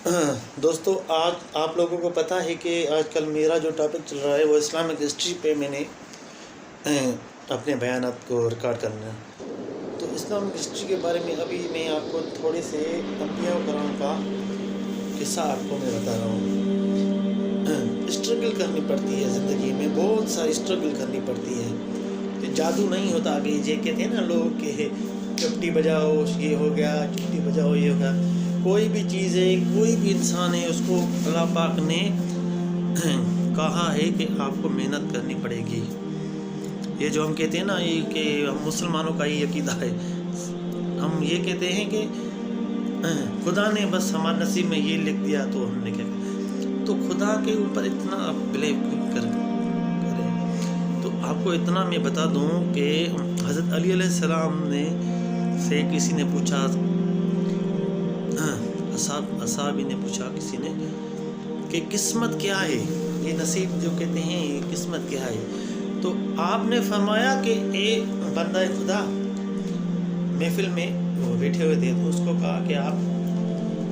دوستو، آج آپ لوگوں کو پتہ ہے کہ آج کل میرا جو ٹاپک چل رہا ہے وہ اسلامک ہسٹری پہ میں نے اپنے بیانات کو ریکارڈ کرنا ہے۔ تو اسلامک ہسٹری کے بارے میں ابھی میں آپ کو تھوڑے سے انبیاء و کرام کا قصہ آپ کو میں بتا رہا ہوں۔ اسٹرگل کرنی پڑتی ہے زندگی میں، بہت ساری اسٹرگل کرنی پڑتی ہے۔ یہ جادو نہیں ہوتا کہ یہ کہتے ہیں نا لوگ کہ چپٹی بجاؤ یہ ہو گیا، چپٹی بجاؤ یہ ہو گیا۔ کوئی بھی چیز ہے، کوئی بھی انسان ہے، اس کو اللہ پاک نے کہا ہے کہ آپ کو محنت کرنی پڑے گی۔ یہ جو ہم کہتے ہیں نا یہ کہ ہم مسلمانوں کا یہ عقیدہ ہے، ہم یہ کہتے ہیں کہ خدا نے بس ہمارے نصیب میں یہ لکھ دیا تو ہم نے کیا کیا۔ تو خدا کے اوپر اتنا آپ بلیو کریں۔ تو آپ کو اتنا میں بتا دوں کہ حضرت علی علیہ السلام نے سے کسی نے پوچھا، اصحابی نے پوچھا کسی نے کہ قسمت کیا ہے، یہ نصیب جو کہتے ہیں یہ قسمت کیا ہے؟ تو آپ نے فرمایا کہ ایک بندہ خدا محفل میں وہ بیٹھے ہوئے تھے تو اس کو کہا کہ آپ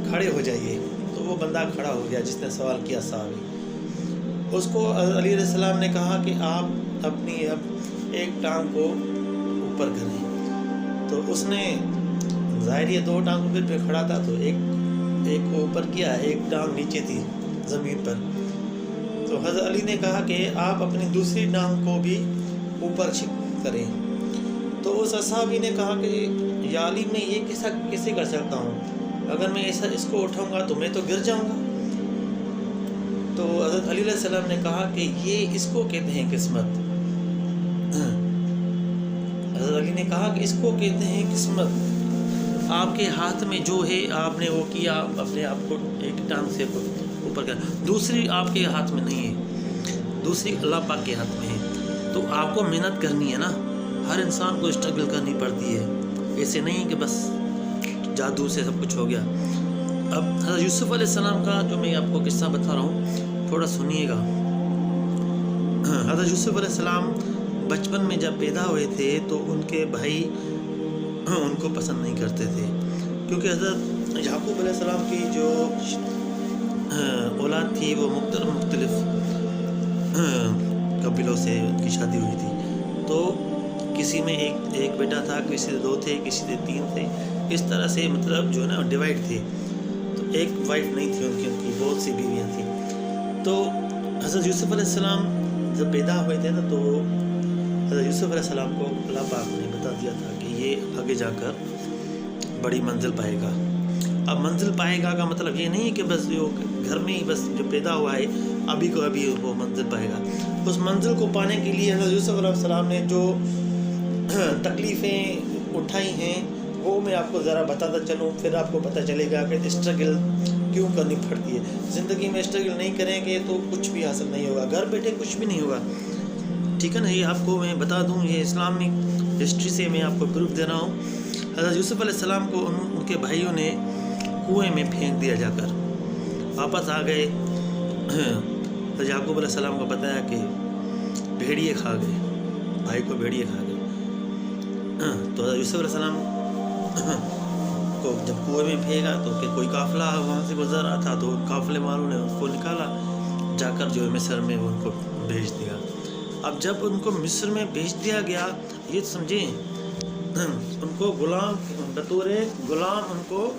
کھڑے ہو جائیے۔ تو وہ بندہ کھڑا ہو گیا جس نے سوال کیا صحابی۔ اس کو علی علیہ السلام نے کہا کہ آپ اپنی ایک ٹانگ کو اوپر کریں۔ تو اس نے ظاہر یہ دو ٹانگوں پہ کھڑا تھا تو ایک کو اوپر کیا، ایک ٹانگ نیچے تھی زمین پر۔ تو حضرت علی نے کہا کہ آپ اپنی دوسری ٹانگ کو بھی اوپر کریں۔ تو اس صحابی نے کہا کہ یا علی میں یہ کیسے کر سکتا ہوں؟ اگر میں اس کو اٹھاؤں گا تو میں تو گر جاؤں گا۔ تو حضرت علی علیہ السلام نے کہا کہ یہ اس کو کہتے ہیں قسمت۔ حضرت علی نے کہا کہ اس کو کہتے ہیں قسمت۔ آپ کے ہاتھ میں جو ہے آپ نے وہ کیا، اپنے آپ کو ایک ٹانگ سے اوپر کر، دوسری آپ کے ہاتھ میں نہیں ہے، دوسری اللہ پاک کے ہاتھ میں ہے۔ تو آپ کو محنت کرنی ہے نا، ہر انسان کو اسٹرگل کرنی پڑتی ہے، ایسے نہیں کہ بس جادو سے سب کچھ ہو گیا۔ اب حضرت یوسف علیہ السلام کا جو میں آپ کو قصہ بتا رہا ہوں تھوڑا سنیے گا۔ حضرت یوسف علیہ السلام بچپن میں جب پیدا ہوئے تھے تو ان کے بھائی ان کو پسند نہیں کرتے تھے، کیونکہ حضرت یعقوب علیہ السلام کی جو اولاد تھی وہ مختلف قبیلوں سے ان کی شادی ہوئی تھی۔ تو کسی میں ایک بیٹا تھا، کسی سے 2 تھے، کسی سے 3 تھے، اس طرح سے مطلب جو ہے نا ڈیوائڈ تھے۔ تو ایک وائف نہیں تھی ان کی بہت سی بیویاں تھیں۔ تو حضرت یوسف علیہ السلام جب پیدا ہوئے تھے نا تو حضرت یوسف علیہ السلام کو اللہ پاک نے بتا دیا تھا کہ یہ آگے جا کر بڑی منزل پائے گا۔ اب منزل پائے گا کا مطلب یہ نہیں کہ بس جو گھر میں ہی بس جو پیدا ہوا ہے ابھی کو ابھی وہ منزل پائے گا۔ اس منزل کو پانے کے لیے حضرت یوسف علیہ السلام نے جو تکلیفیں اٹھائی ہیں وہ میں آپ کو ذرا بتاتا چلوں، پھر آپ کو پتہ چلے گا کہ اسٹرگل کیوں کرنی پڑتی ہے۔ زندگی میں اسٹرگل نہیں کریں گے تو کچھ بھی حاصل نہیں ہوگا، گھر بیٹھے کچھ بھی نہیں ہوگا، ٹھیک ہے نا۔ یہ آپ کو میں بتا دوں، یہ اسلامک ہسٹری سے میں آپ کو پروف دے رہا ہوں۔ حضرت یوسف علیہ السلام کو ان کے بھائیوں نے کنویں میں پھینک دیا، جا کر واپس آ گئے۔ حضرت یعقوب علیہ السلام کو بتایا کہ بھیڑیے کھا گئے، بھائی کو بھیڑیے کھا گئے۔ تو حضرت یوسف علیہ السلام کو جب کنویں میں پھینکا تو کہ کوئی قافلہ وہاں سے گزر رہا تھا تو قافلے والوں نے ان کو نکالا، جا کر جو مصر میں ان کو بھیج دیا۔ اب جب ان کو مصر میں بھیج دیا گیا، یہ سمجھیں ان کو غلام بطور غلام ان کو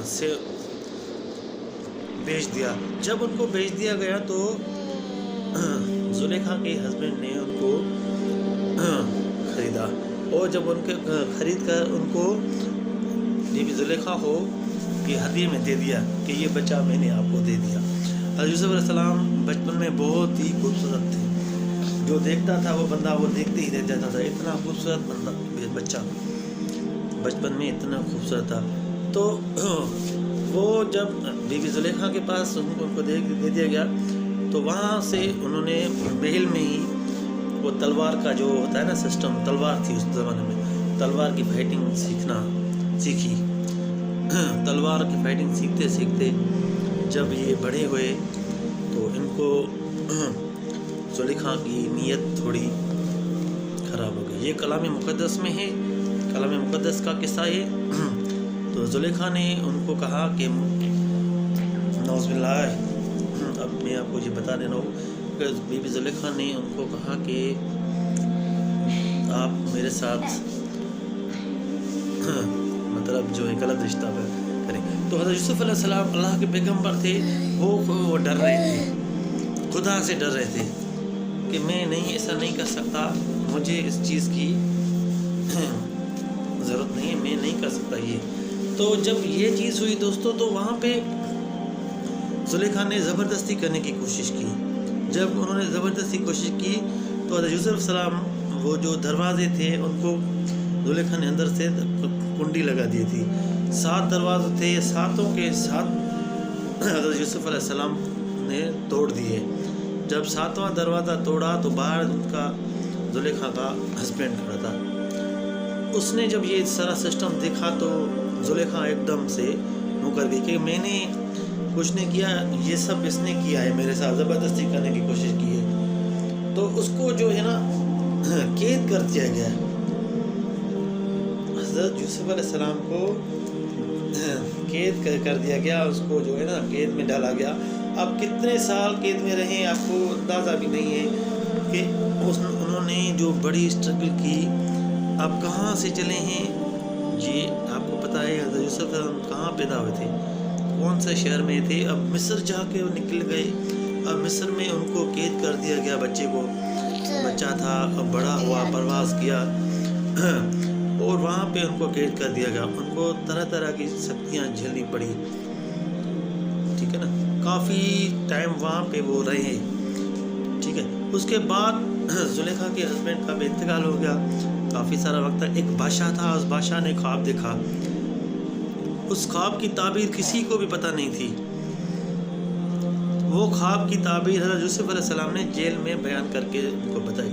سے بھیج دیا۔ جب ان کو بھیج دیا گیا تو زلیخا کے ہسبینڈ نے ان کو خریدا، اور جب ان کے خرید کر ان کو یہ بھی زلیخا ہو کہ ہدیے میں دے دیا کہ یہ بچہ میں نے آپ کو دے دیا۔ حضرت یوسف علیہ السلام بچپن میں بہت ہی خوبصورت تھے، جو دیکھتا تھا وہ بندہ وہ دیکھتے ہی رہ جاتا تھا، اتنا خوبصورت بچہ بچپن میں اتنا خوبصورت تھا۔ تو وہ جب بیوی زلیخا کے پاس ان کو دے دیا گیا تو وہاں سے انہوں نے محل میں ہی وہ تلوار کا جو ہوتا ہے نا سسٹم، تلوار تھی اس زمانے میں، تلوار کی فائٹنگ سیکھی۔ تلوار کی فائٹنگ سیکھتے جب یہ بڑے ہوئے تو ان کو زلیخا کی نیت تھوڑی خراب ہو گئی۔ یہ کلام مقدس میں ہے، کلام مقدس کا قصہ ہے۔ تو زلیخا نے ان کو کہا کہ نعوذ باللہ. اب میں آپ کو یہ بتا دے رہا ہوں کہ بی بی زلیخا نے ان کو کہا کہ آپ میرے ساتھ مطلب جو ہے غلط رشتہ کریں. تو حضرت یوسف علیہ السلام اللہ کے پیغمبر تھے، وہ ڈر رہے تھے، خدا سے ڈر رہے تھے کہ میں نہیں ایسا نہیں کر سکتا، مجھے اس چیز کی ضرورت نہیں ہے، میں نہیں کر سکتا یہ. تو جب یہ چیز ہوئی دوستوں، تو وہاں پہ زلیخا نے زبردستی کرنے کی کوشش کی. جب انہوں نے زبردستی کوشش کی تو حضرت یوسف علیہ السلام وہ جو دروازے تھے ان کو زلیخا نے اندر سے کنڈی لگا دی تھی. 7 دروازے تھے، 7 کے 7 حضرت یوسف علیہ السلام نے توڑ دیے. جب 7واں دروازہ توڑا تو باہر ان کا زلیخا کا ہسبینڈ کھڑا تھا. اس نے جب یہ سارا سسٹم دیکھا تو زلیخا ایک دم سے مکر گئی کہ میں نے کچھ نہیں کیا، یہ سب اس نے کیا ہے، میرے ساتھ زبردستی کرنے کی کوشش کی ہے. تو اس کو جو ہے نا قید کر دیا گیا. حضرت یوسف علیہ السلام کو قید کر دیا گیا، اس کو جو ہے نا قید میں ڈالا گیا. اب کتنے سال قید میں رہے آپ کو اندازہ بھی نہیں ہے کہ انہوں نے جو بڑی اسٹرگل کی. اب کہاں سے چلے ہیں یہ آپ کو پتہ ہے. حضرت یوسف علیہ السلام کہاں پیدا ہوئے تھے، کون سے شہر میں تھے. اب مصر جا کے نکل گئے. اب مصر میں ان کو قید کر دیا گیا. بچہ تھا، اب بڑا ہوا، پرواز کیا اور وہاں پہ ان کو قید کر دیا گیا. ان کو طرح طرح کی سختیاں جھیلنی پڑی. ٹھیک ہے نا، کافی ٹائم وہاں پہ وہ رہے. ٹھیک ہے. اس کے بعد زلیخا کے ہسبینڈ کا بھی انتقال ہو گیا. کافی سارا وقت. ایک بادشاہ تھا، اس بادشاہ نے خواب دیکھا. اس خواب کی تعبیر کسی کو بھی پتہ نہیں تھی. وہ خواب کی تعبیر حضرت یوسف علیہ السلام نے جیل میں بیان کر کے ان کو بتائی.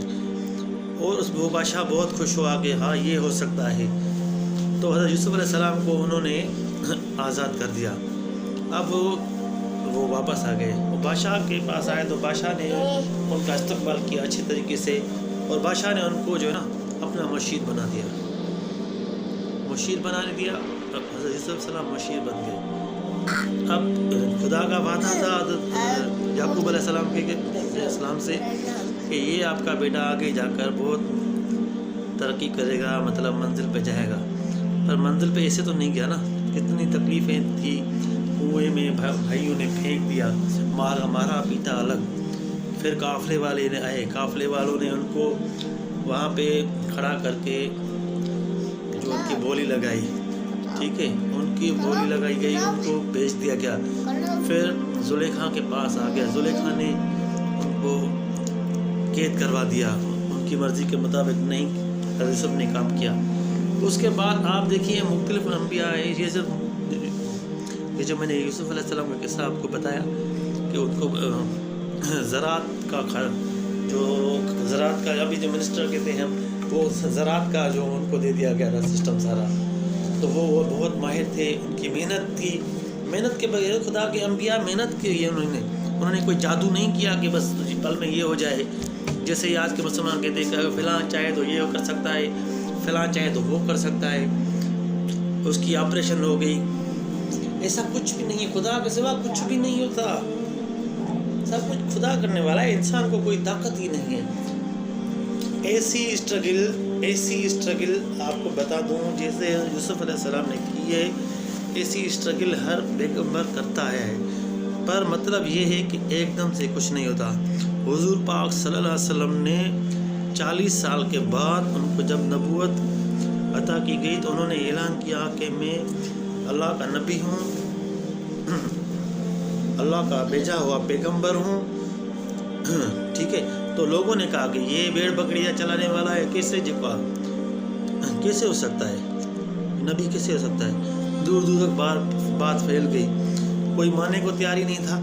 اور وہ بادشاہ بہت خوش ہوا کہ ہاں یہ ہو سکتا ہے. تو حضرت یوسف علیہ السلام کو انہوں نے آزاد کر دیا. اب وہ واپس آ گئے. وہ بادشاہ کے پاس آئے تو بادشاہ نے ان کا استقبال کیا اچھے طریقے سے، اور بادشاہ نے ان کو جو ہے نا اپنا مشیر بنا دیا. مشیر بنا دیا. حضرت یوسف علیہ السلام مشیر بن گئے. اب خدا کا وعدہ تھا حضرت یعقوب علیہ السلام سے کہ یہ آپ کا بیٹا آگے جا کر بہت ترقی کرے گا، مطلب منزل پہ جائے گا. پر منزل پہ ایسے تو نہیں گیا نا. کتنی تکلیفیں تھی. کنویں میں بھائیوں نے پھینک دیا، مارا پیٹا الگ. پھر قافلے والے نے آئے، قافلے والوں نے ان کو وہاں پہ کھڑا کر کے جو ان کی بولی لگائی. ٹھیک ہے، ان کی بولی لگائی گئی، ان کو بھیج دیا گیا. پھر زلیخا کے پاس آ گیا. زلیخا نے ان کو قید کروا دیا. ان کی مرضی کے مطابق نہیں حضرت یوسف نے کام کیا. اس کے بعد آپ دیکھیے مختلف انبیاء آئے. یہ جو میں نے یوسف علیہ السلام کا قصہ آپ کو بتایا کہ ان کو زراعت کا ابھی جو منسٹر کہتے ہیں وہ زراعت کا جو ان کو دے دیا گیا تھا سسٹم سارا. تو وہ بہت ماہر تھے. ان کی محنت تھی. محنت کے بغیر خدا کے انبیاء محنت کی ہے. انہوں نے کوئی جادو نہیں کیا کہ بس پل میں یہ ہو جائے. جیسے آج کے مسلمان کہتے ہیں کہ فلاں چاہے تو یہ کر سکتا ہے، فلاں چاہے تو وہ کر سکتا ہے، اس کی آپریشن ہو گئی. ایسا کچھ بھی نہیں ہے. خدا کے سوا کچھ بھی نہیں ہوتا. سب کچھ خدا کرنے والا ہے. انسان کو کوئی طاقت ہی نہیں ہے. ایسی اسٹرگل آپ کو بتا دوں جیسے یوسف علیہ السلام نے کی ہے. ایسی اسٹرگل ہر پیغمبر کرتا ہے. پر مطلب یہ ہے کہ ایک دم سے کچھ نہیں ہوتا. حضور پاک صلی اللہ علیہ وسلم نے 40 سال کے بعد ان کو جب نبوت عطا کی گئی تو انہوں نے اعلان کیا کہ میں اللہ کا نبی ہوں، اللہ کا بھیجا ہوا پیغمبر ہوں. ٹھیک ہے. تو لوگوں نے کہا کہ یہ بھیڑ بکریاں چلانے والا ہے، کیسے ہو سکتا ہے، نبی کیسے ہو سکتا ہے. دور دور تک بات پھیل گئی. کوئی ماننے کو تیار ہی نہیں تھا.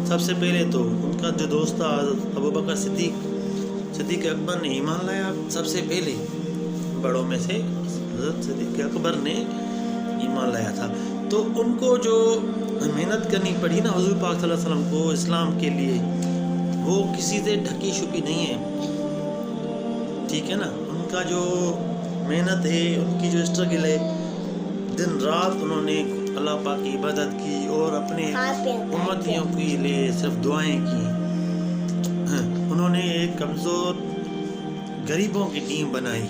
سب سے پہلے تو ان کا جو دوست تھا ابوبکر صدیق اکبر نے ایمان لایا. سب سے پہلے بڑوں میں سے حضرت صدیق اکبر نے ایمان لایا تھا. تو ان کو جو محنت کرنی پڑی نا حضور پاک صلی اللہ علیہ وسلم کو اسلام کے لیے، وہ کسی سے ڈھکی چھپی نہیں ہے. ٹھیک ہے نا. ان کا جو محنت ہے، ان کی جو اسٹرگل ہے، دن رات انہوں نے اللہ پاک کی عبادت کی اور اپنے امتیوں کے لیے صرف دعائیں کی. انہوں نے ایک کمزور غریبوں کی ٹیم بنائی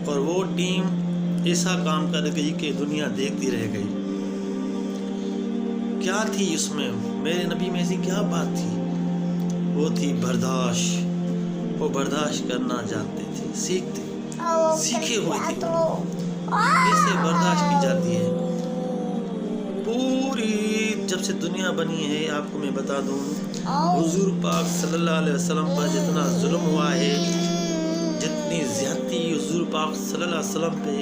اور وہ ٹیم ایسا کام کر گئی کہ دنیا دیکھتی رہ گئی. کیا تھی اس میں؟ میرے نبی میں ایسی کیا بات تھی؟ وہ تھی برداشت. وہ برداشت کرنا جانتے تھے، سیکھے ہوئے تھے کیسے برداشت کی جاتی ہے. پوری جب سے دنیا بنی ہے، آپ کو میں بتا دوں، حضور پاک صلی اللہ علیہ وسلم پر جتنا ظلم ہوا ہے، جتنی زیادتی حضور پاک صلی اللہ علیہ وسلم پہ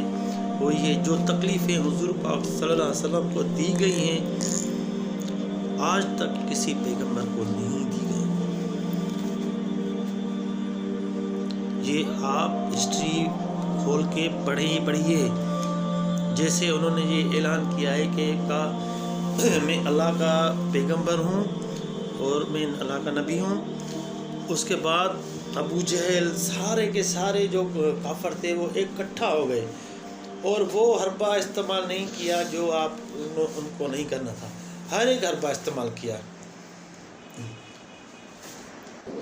ہوئی ہے، جو تکلیفیں حضور پاک صلی اللہ علیہ وسلم کو دی گئی ہیں، آج تک کسی پیغمبر کو نہیں دی گئی. یہ آپ ہسٹری کھول کے پڑھیے. جیسے انہوں نے یہ اعلان کیا ہے کہ میں اللہ کا پیغمبر ہوں اور میں اللہ کا نبی ہوں. اس کے بعد ابو جہل سارے کے سارے جو کافر تھے وہ ایک کٹھا ہو گئے اور وہ حربہ استعمال نہیں کیا جو ان کو نہیں کرنا تھا. ہر ایک حربہ استعمال کیا.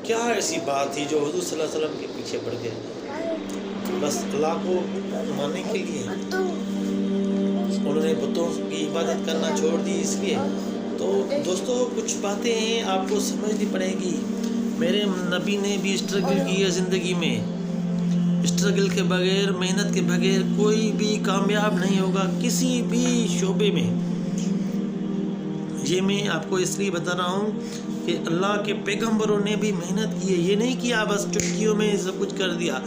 کیا ایسی بات تھی جو حضور صلی اللہ علیہ وسلم کے پیچھے پڑ گئے؟ بس اللہ کو ماننے کے لیے انہوں نے بتوں کی عبادت کرنا چھوڑ دی. اس لیے تو دوستو کچھ باتیں ہیں آپ کو سمجھنی پڑے گی. میرے نبی نے بھی اسٹرگل کی ہے زندگی میں. اسٹرگل کے بغیر، محنت کے بغیر کوئی بھی کامیاب نہیں ہوگا کسی بھی شعبے میں. یہ میں آپ کو اس لیے بتا رہا ہوں کہ اللہ کے پیغمبروں نے بھی محنت کی ہے. یہ نہیں کیا بس چٹکیوں میں سب کچھ کر دیا.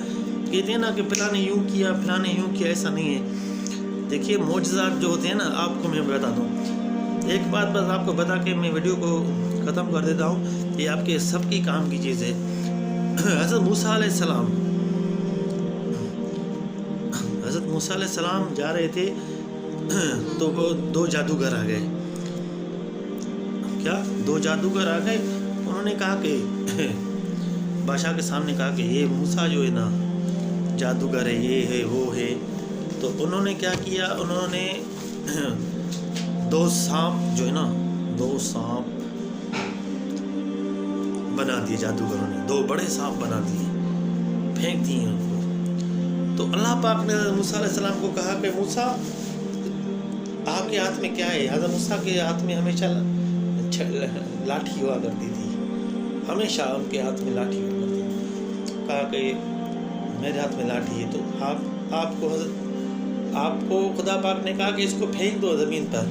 کہتے ہیں نا کہ فلاں نے یوں کیا، فلاں نے یوں کیا. ایسا نہیں ہے. دیکھیے معجزات جو ہوتے ہیں نا، آپ کو میں بتا دوں ایک بات، بس آپ کو بتا کے میں ویڈیو کو ختم کر دیتا ہوں. یہ آپ کے سب کی کام کی چیز ہے. حضرت موسیٰ علیہ السلام جا رہے تھے تو وہ 2 جادوگر آ گئے. کیا 2 جادوگر آ گئے؟ انہوں نے کہا کہ بادشاہ کے سامنے کہا کہ یہ موسیٰ جو ہے نا جادوگر ہے، یہ ہے وہ ہے. تو انہوں نے کیا کیا؟ انہوں نے 2 سانپ جو ہے نا، 2 سانپ بنا دیے جادوگروں نے. 2 بڑے سانپ بنا دیے، پھینک دیے ان کو. تو اللہ پاک نے موسیٰ علیہ السلام کو کہا کہ موسیٰ آپ کے ہاتھ میں کیا ہے؟ حضرت موسیٰ کے ہاتھ میں ہمیشہ لاٹھی ہوا کرتی تھی. ہمیشہ ان کے ہاتھ میں لاٹھی ہوا کرتی تھی. کہا کہ میرے ہاتھ میں لاٹھی ہے. تو آپ کو خدا پاک نے کہا کہ اس کو پھینک دو زمین پر.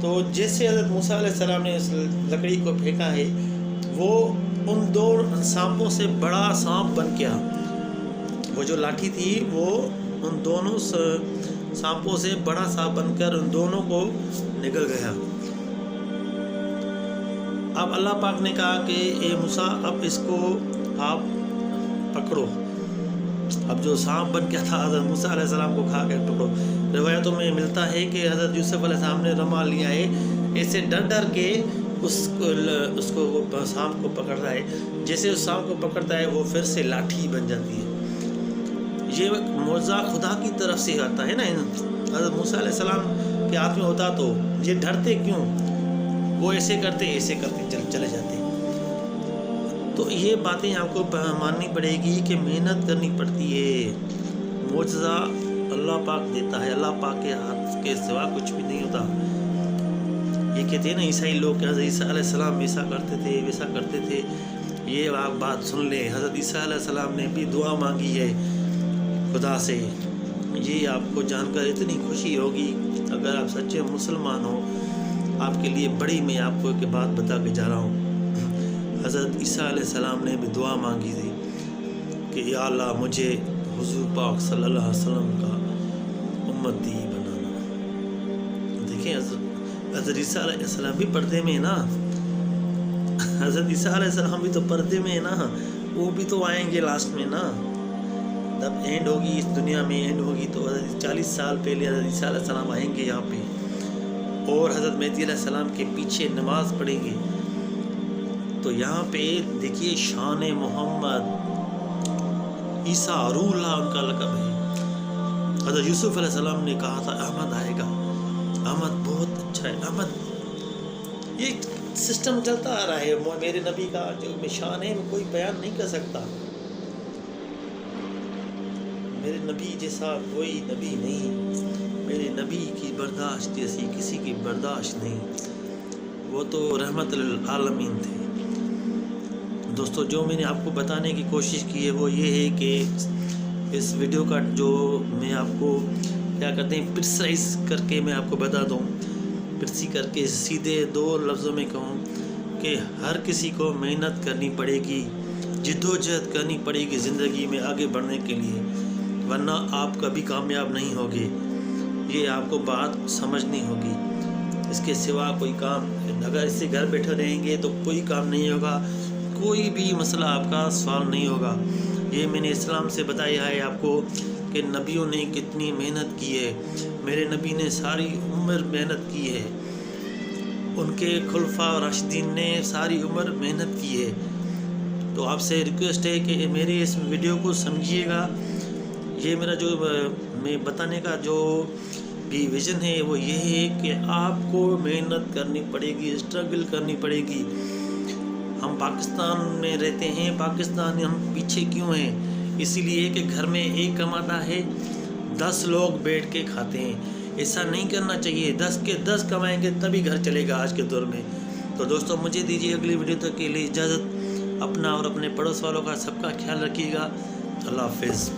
تو جیسے حضرت موسیٰ علیہ السلام نے اس لکڑی کو پھینکا ہے، وہ ان 2 سانپوں سے بڑا سانپ بن گیا. وہ جو لاٹھی تھی وہ ان دونوں سانپوں سے بڑا سانپ بن کر ان دونوں کو نگل گیا. اب اللہ پاک نے کہا کہ اے موسیٰ اب اس کو آپ پکڑو. اب جو سانپ بن گیا تھا حضرت موسیٰ علیہ السلام کو کھا کے پکڑو. روایتوں میں ملتا ہے کہ حضرت یوسف علیہ السلام نے رما لیا ہے، ایسے ڈر کے اس کو سانپ کو پکڑ رہا ہے. جیسے اس سانپ کو پکڑتا ہے وہ پھر سے لاٹھی بن جاتی ہے. یہ معجزہ خدا کی طرف سے آتا ہے نا. حضرت موسیٰ علیہ السلام کے ہاتھ میں ہوتا تو یہ ڈرتے کیوں؟ وہ ایسے کرتے چلے جاتے. تو یہ باتیں آپ کو ماننی پڑے گی کہ محنت کرنی پڑتی ہے. معجزہ اللہ پاک دیتا ہے. اللہ پاک کے ہاتھ کے سوا کچھ بھی نہیں ہوتا. یہ کہتے ہیں نا عیسائی لوگ کہ حضرت عیسیٰ علیہ السلام ایسا کرتے تھے ویسا کرتے تھے. یہ آپ بات سن لیں، حضرت عیسیٰ علیہ السلام نے بھی دعا مانگی ہے خدا سے. یہ آپ کو جان کر اتنی خوشی ہوگی اگر آپ سچے مسلمان ہو. آپ کے لیے بڑی میں آپ کو ایک بات بتا کے جا رہا ہوں. حضرت عیسیٰ علیہ السلام نے بھی دعا مانگی تھی کہ یا اللہ مجھے حضور پاک صلی اللہ علیہ وسلم کا امتی بنانا. دیکھیں حضرت عیسیٰ علیہ السلام بھی پردے میں ہے نا. حضرت عیسیٰ علیہ السلام بھی تو پردے میں ہے نا. وہ بھی تو آئیں گے لاسٹ میں نا. جب اینڈ ہوگی اس دنیا میں اینڈ ہوگی تو حضرت 40 سال پہلے حضرت عیسیٰ علیہ السلام آئیں گے یہاں پہ اور حضرت مہدی علیہ السلام کے پیچھے نماز پڑھیں گے. تو یہاں پہ دیکھیے شان محمد عیسیٰ روح اللہ ان کا لقب ہے. حضرت یوسف علیہ السلام نے کہا تھا احمد آئے گا. احمد بہت اچھا ہے، احمد یہ سسٹم چلتا آ رہا ہے۔ میرے نبی کا جو شان ہے وہ کوئی بیان نہیں کر سکتا، میرے نبی جیسا کوئی نبی نہیں، میرے نبی کی برداشت جیسی کسی کی برداشت نہیں، وہ تو رحمت للعالمین تھے۔ دوستو جو میں نے آپ کو بتانے کی کوشش کی ہے وہ یہ ہے کہ اس ویڈیو کا جو میں آپ کو کیا کہتے ہیں پرسائز کر کے میں آپ کو بتا دوں، پرسی کر کے سیدھے 2 لفظوں میں کہوں کہ ہر کسی کو محنت کرنی پڑے گی، جدوجہد کرنی پڑے گی زندگی میں آگے بڑھنے کے لیے، ورنہ آپ کبھی کامیاب نہیں ہوگے۔ یہ آپ کو بات سمجھنی ہوگی، اس کے سوا کوئی کام اگر اس سے گھر بیٹھے رہیں گے تو کوئی کام نہیں ہوگا، کوئی بھی مسئلہ آپ کا سوال نہیں ہوگا۔ یہ میں نے اسلام سے بتایا ہے آپ کو کہ نبیوں نے کتنی محنت کی ہے، میرے نبی نے ساری عمر محنت کی ہے، ان کے خلفاء راشدین نے ساری عمر محنت کی ہے۔ تو آپ سے ریکویسٹ ہے کہ میرے اس ویڈیو کو سمجھیے گا۔ یہ میرا جو میں بتانے کا جو بھی ویژن ہے وہ یہ ہے کہ آپ کو محنت کرنی پڑے گی، اسٹرگل کرنی پڑے گی۔ ہم پاکستان میں رہتے ہیں، پاکستان ہم پیچھے کیوں ہیں؟ اسی لیے کہ گھر میں ایک کماتا ہے، 10 لوگ بیٹھ کے کھاتے ہیں۔ ایسا نہیں کرنا چاہیے، 10 کے 10 کمائیں گے تبھی گھر چلے گا آج کے دور میں۔ تو دوستو مجھے دیجیے اگلی ویڈیو تک کے لیے اجازت، اپنا اور اپنے پڑوس والوں کا سب کا خیال رکھیے گا۔ اللہ حافظ۔